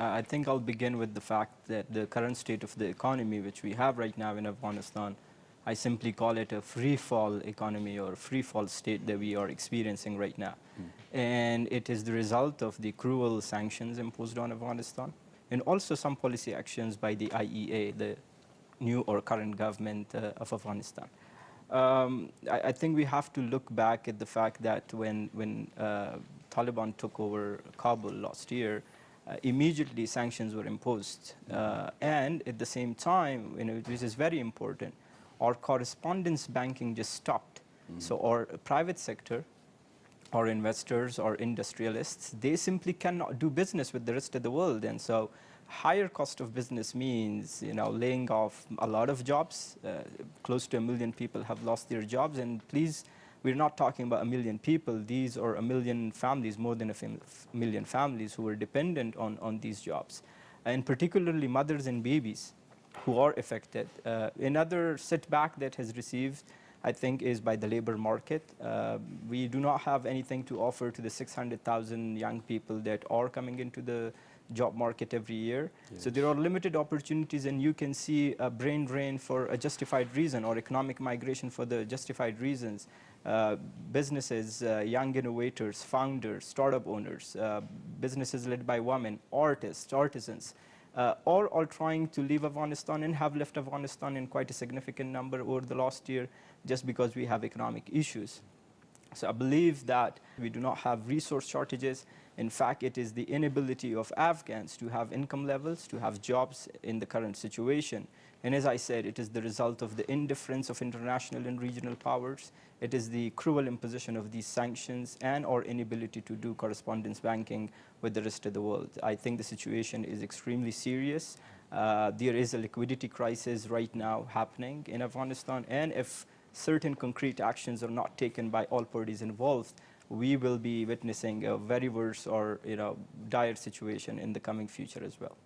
I think I'll begin with the fact that the current state of the economy which we have right now in Afghanistan, I simply call it a free fall economy or free fall state that we are experiencing right now. And it is the result of the cruel sanctions imposed on Afghanistan and also some policy actions by the IEA, the new or current government of Afghanistan. I think we have to look back at the fact that when Taliban took over Kabul last year, immediately sanctions were imposed. And at the same time, which is very important, our correspondence banking just stopped. So our private sector, our investors, our industrialists, they simply cannot do business with the rest of the world. And so higher cost of business means, laying off a lot of jobs. Close to 1 million people have lost their jobs. And please, we're not talking about 1 million people. These are 1 million families, more than 1 million families who are dependent on these jobs. And particularly mothers and babies who are affected. Another setback that has received, I think, is by the labor market. We do not have anything to offer to the 600,000 young people that are coming into the job market every year. Yes. So there are limited opportunities, and you can see a brain drain for a justified reason or economic migration for the justified reasons. Businesses, young innovators, founders, startup owners, businesses led by women, artists, artisans, all are trying to leave Afghanistan and have left Afghanistan in quite a significant number over the last year just because we have economic issues. So I believe that we do not have resource shortages. In fact, it is the inability of Afghans to have income levels, to have jobs in the current situation. And as I said, it is the result of the indifference of international and regional powers. It is the cruel imposition of these sanctions and our inability to do correspondence banking with the rest of the world. I think the situation is extremely serious. There is a liquidity crisis right now happening in Afghanistan, and if certain concrete actions are not taken by all parties involved, we will be witnessing a very worse or dire situation in the coming future as well.